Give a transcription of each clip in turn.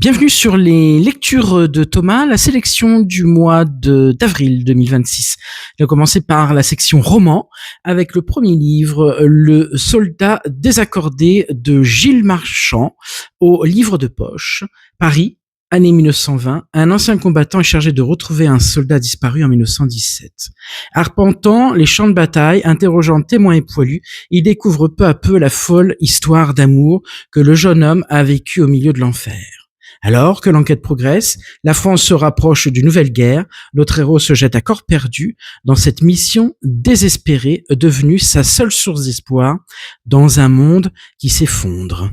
Bienvenue sur les lectures de Thomas, la sélection du mois d'avril 2026. On va commencer par la section roman avec le premier livre, Le soldat désaccordé de Gilles Marchand, au livre de poche, Paris, année 1920. Un ancien combattant est chargé de retrouver un soldat disparu en 1917. Arpentant les champs de bataille, interrogeant témoins et poilus, il découvre peu à peu la folle histoire d'amour que le jeune homme a vécue au milieu de l'enfer. Alors que l'enquête progresse, la France se rapproche d'une nouvelle guerre, notre héros se jette à corps perdu dans cette mission désespérée devenue sa seule source d'espoir dans un monde qui s'effondre.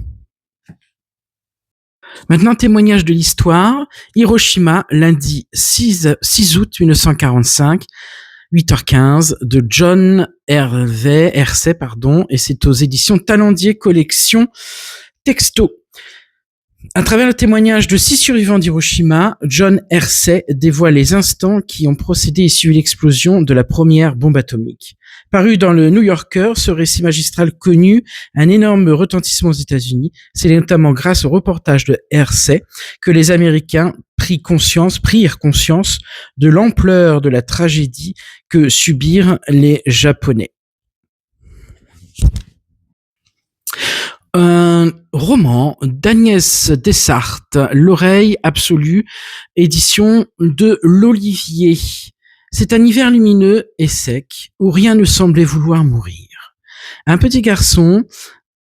Maintenant, témoignage de l'histoire. Hiroshima, lundi 6 août 1945, 8h15, de John Hersey, et c'est aux éditions Talendier Collection Texto. À travers le témoignage de 6 survivants d'Hiroshima, John Hersey dévoile les instants qui ont procédé et suivi l'explosion de la première bombe atomique. Paru dans le New Yorker, ce récit magistral connut un énorme retentissement aux États-Unis. C'est notamment grâce au reportage de Hersey que les Américains prirent conscience de l'ampleur de la tragédie que subirent les Japonais. Un roman d'Agnès Dessarthe, L'oreille absolue, édition de l'Olivier. C'est un hiver lumineux et sec où rien ne semblait vouloir mourir. Un petit garçon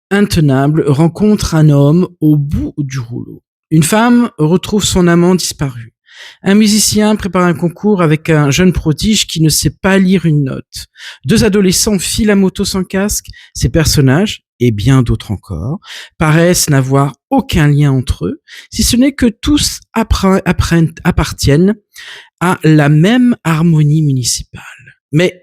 intenable rencontre un homme au bout du rouleau. Une femme retrouve son amant disparu. Un musicien prépare un concours avec un jeune prodige qui ne sait pas lire une note. 2 adolescents filent la moto sans casque. Ces personnages, et bien d'autres encore, paraissent n'avoir aucun lien entre eux, si ce n'est que tous appartiennent à la même harmonie municipale. Mais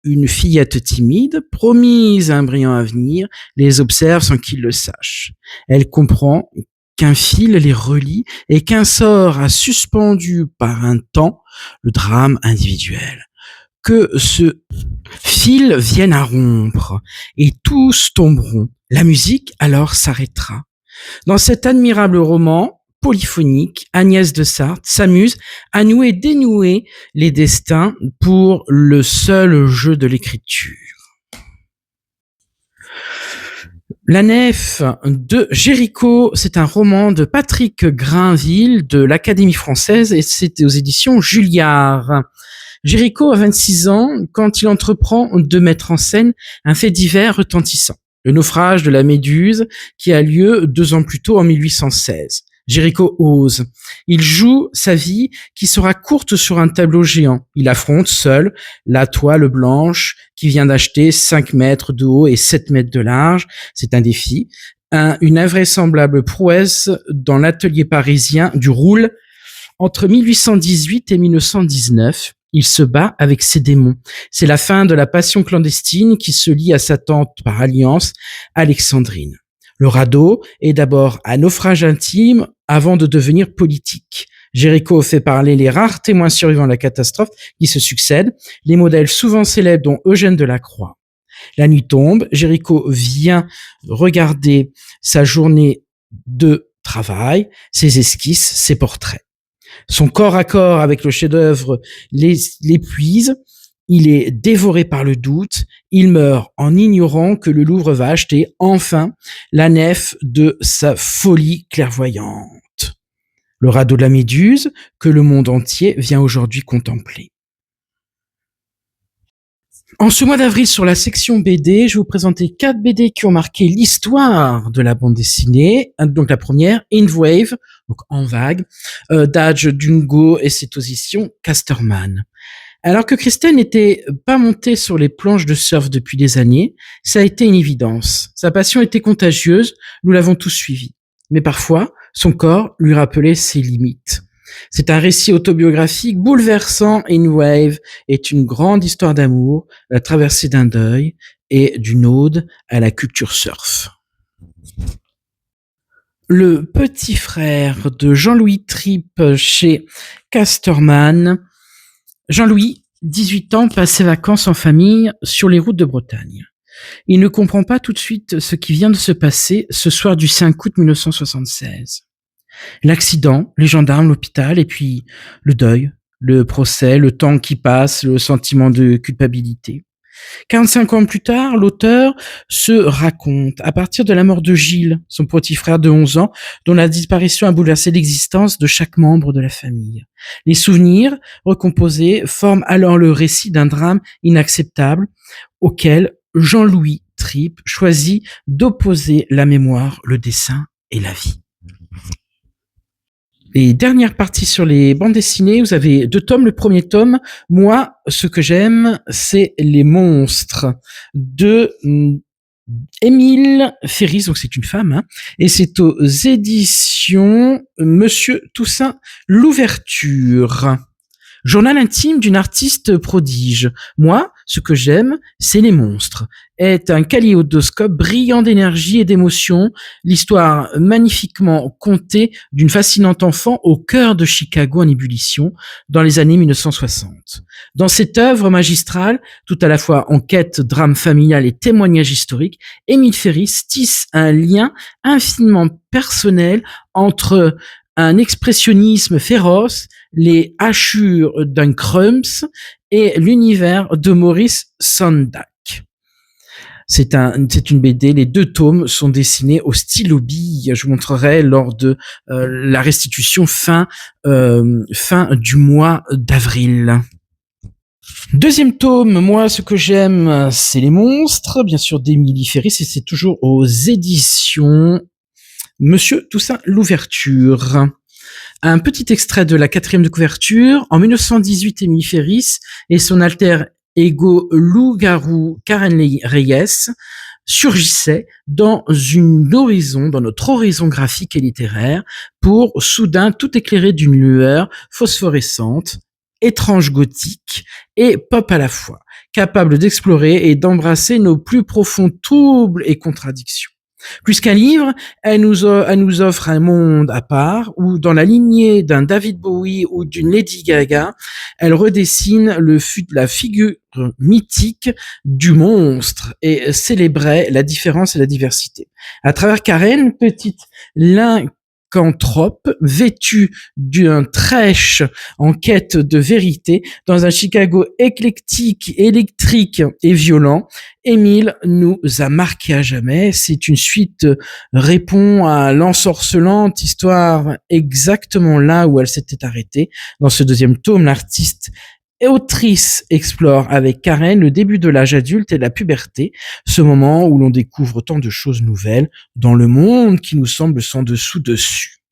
une fillette timide, promise à un brillant avenir, les observe sans qu'ils le sachent. Elle comprend qu'un fil les relie et qu'un sort a suspendu par un temps le drame individuel. Que ce fil vienne à rompre et tous tomberont. La musique alors s'arrêtera. Dans cet admirable roman polyphonique, Agnès Dessarthe s'amuse à nouer et dénouer les destins pour le seul jeu de l'écriture. La nef de Géricault, c'est un roman de Patrick Grainville de l'Académie française et c'est aux éditions Julliard. Géricault a 26 ans quand il entreprend de mettre en scène un fait divers retentissant, le naufrage de la Méduse qui a lieu 2 ans plus tôt en 1816. Géricault ose. Il joue sa vie qui sera courte sur un tableau géant. Il affronte seul la toile blanche qui vient d'acheter 5 mètres de haut et 7 mètres de large. C'est un défi. Une invraisemblable prouesse dans l'atelier parisien du Roule. Entre 1818 et 1919, il se bat avec ses démons. C'est la fin de la passion clandestine qui se lie à sa tante par alliance, Alexandrine. Le radeau est d'abord un naufrage intime avant de devenir politique. Géricault fait parler les rares témoins survivants de la catastrophe qui se succèdent, les modèles souvent célèbres dont Eugène Delacroix. La nuit tombe, Géricault vient regarder sa journée de travail, ses esquisses, ses portraits. Son corps à corps avec le chef-d'œuvre l'épuise. Il est dévoré par le doute. Il meurt en ignorant que le Louvre va acheter enfin la nef de sa folie clairvoyante. Le radeau de la Méduse que le monde entier vient aujourd'hui contempler. En ce mois d'avril, sur la section BD, je vais vous présenter 4 BD qui ont marqué l'histoire de la bande dessinée. Donc la première, In Wave, donc en vague, d'Adj Dungo et c'est aux éditions Casterman. Alors que Christelle n'était pas montée sur les planches de surf depuis des années, ça a été une évidence. Sa passion était contagieuse, nous l'avons tous suivi. Mais parfois, son corps lui rappelait ses limites. C'est un récit autobiographique bouleversant. In Wave est une grande histoire d'amour, la traversée d'un deuil et d'une ode à la culture surf. Le petit frère de Jean-Louis Tripp chez Casterman. Jean-Louis, 18 ans, passe ses vacances en famille sur les routes de Bretagne. Il ne comprend pas tout de suite ce qui vient de se passer ce soir du 5 août 1976. L'accident, les gendarmes, l'hôpital, et puis le deuil, le procès, le temps qui passe, le sentiment de culpabilité. 45 ans plus tard, l'auteur se raconte, à partir de la mort de Gilles, son petit frère de 11 ans, dont la disparition a bouleversé l'existence de chaque membre de la famille. Les souvenirs, recomposés, forment alors le récit d'un drame inacceptable auquel Jean-Louis Trippe choisit d'opposer la mémoire, le dessin et la vie. Et dernière partie sur les bandes dessinées, vous avez 2 tomes. Le premier tome, moi, ce que j'aime, c'est Les Monstres de Émile Ferris, donc c'est une femme, hein, et c'est aux éditions Monsieur Toussaint Louverture. Journal intime d'une artiste prodige. Moi, ce que j'aime, c'est Les Monstres. Est un kaléidoscope brillant d'énergie et d'émotion, l'histoire magnifiquement contée d'une fascinante enfant au cœur de Chicago en ébullition dans les années 1960. Dans cette œuvre magistrale, tout à la fois enquête, drame familial et témoignage historique, Émile Ferris tisse un lien infiniment personnel entre un expressionnisme féroce, les hachures d'un Crumps et l'univers de Maurice Sendak. C'est une BD. Les 2 tomes sont dessinés au stylo bille. Je vous montrerai lors de la restitution fin du mois d'avril. Deuxième tome, moi, ce que j'aime, c'est Les Monstres, bien sûr, d'Émilie Ferris, et c'est toujours aux éditions Monsieur Toussaint Louverture. Un petit extrait de la 4e de couverture. En 1918, Émilie Ferris et son alter ego loup-garou Karen Reyes surgissaient dans notre horizon graphique et littéraire pour soudain tout éclairer d'une lueur phosphorescente, étrange gothique et pop à la fois, capable d'explorer et d'embrasser nos plus profonds troubles et contradictions. Plus qu'un livre, elle nous offre un monde à part où, dans la lignée d'un David Bowie ou d'une Lady Gaga, elle redessine la figure mythique du monstre et célébrait la différence et la diversité. À travers Karen, petite lycanthrope vêtue d'un trèche en quête de vérité dans un Chicago éclectique, électrique et violent, Émile nous a marqué à jamais. C'est une suite répond à l'ensorcelante histoire exactement là où elle s'était arrêtée. Dans ce 2e tome, l'artiste et autrice explore avec Karen le début de l'âge adulte et de la puberté, ce moment où l'on découvre tant de choses nouvelles dans le monde qui nous semble sans dessous-dessus.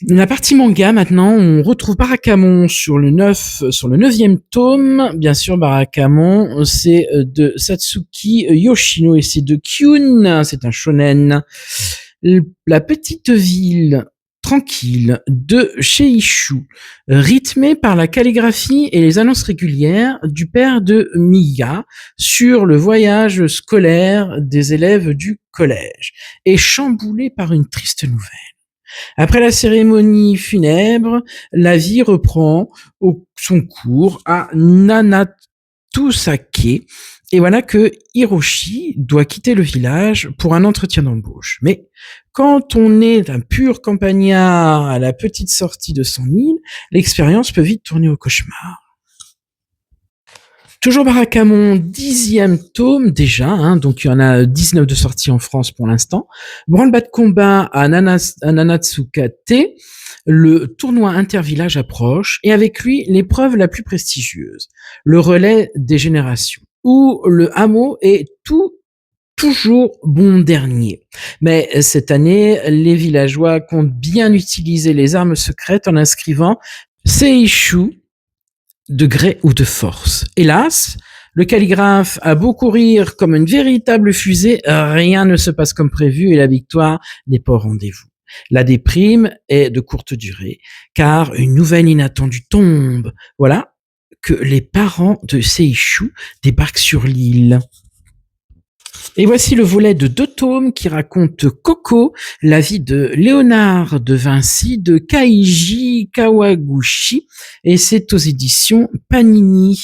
La partie manga, maintenant, on retrouve Barakamon sur le 9e tome. Bien sûr, Barakamon, c'est de Satsuki Yoshino et c'est de Kyun. C'est un shonen. La petite ville tranquille de Sheishu, rythmée par la calligraphie et les annonces régulières du père de Miya sur le voyage scolaire des élèves du collège, est chamboulée par une triste nouvelle. Après la cérémonie funèbre, la vie reprend son cours à Nanatusake. Et voilà que Hiroshi doit quitter le village pour un entretien d'embauche. Mais quand on est un pur campagnard à la petite sortie de son île, l'expérience peut vite tourner au cauchemar. Toujours Barakamon, 10e tome déjà, hein, donc il y en a 19 de sorties en France pour l'instant. Branle-bas de combat à Nanatsukate, le tournoi intervillage approche et avec lui l'épreuve la plus prestigieuse, le relais des générations, où le hameau est toujours bon dernier. Mais cette année, les villageois comptent bien utiliser les armes secrètes en inscrivant Seishu, de gré ou de force. Hélas, le calligraphe a beau courir comme une véritable fusée, rien ne se passe comme prévu et la victoire n'est pas au rendez-vous. La déprime est de courte durée, car une nouvelle inattendue tombe. Voilà que les parents de Seishu débarquent sur l'île. Et voici le volet de 2 tomes qui raconte Coco, la vie de Léonard de Vinci, de Kaiji Kawaguchi, et c'est aux éditions Panini.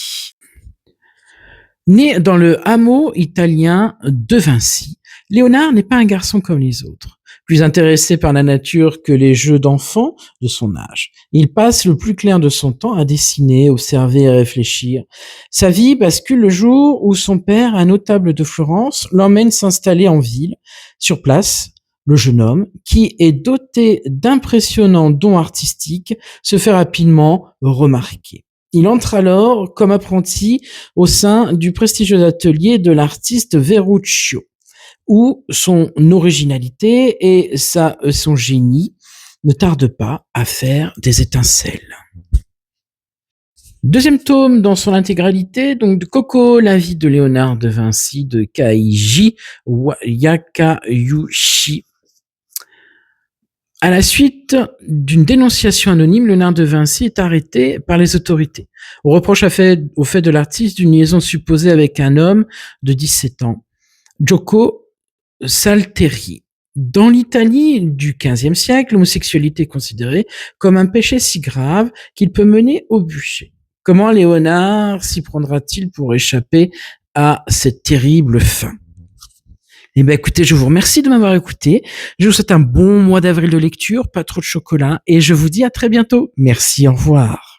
Né dans le hameau italien de Vinci, Léonard n'est pas un garçon comme les autres. plus intéressé par la nature que les jeux d'enfants de son âge. Il passe le plus clair de son temps à dessiner, observer et réfléchir. Sa vie bascule le jour où son père, un notable de Florence, l'emmène s'installer en ville. Sur place, le jeune homme, qui est doté d'impressionnants dons artistiques, se fait rapidement remarquer. Il entre alors comme apprenti au sein du prestigieux atelier de l'artiste Verruccio, où son originalité et son génie ne tardent pas à faire des étincelles. Deuxième tome dans son intégralité, donc de Coco, la vie de Léonard de Vinci, de Kaiji Yakayushi. À la suite d'une dénonciation anonyme, Léonard de Vinci est arrêté par les autorités. On reproche au fait de l'artiste d'une liaison supposée avec un homme de 17 ans, Gioco Salteri. Dans l'Italie du XVe siècle, l'homosexualité est considérée comme un péché si grave qu'il peut mener au bûcher. Comment Léonard s'y prendra-t-il pour échapper à cette terrible fin? Eh ben, écoutez, je vous remercie de m'avoir écouté. Je vous souhaite un bon mois d'avril de lecture, pas trop de chocolat, et je vous dis à très bientôt. Merci, au revoir.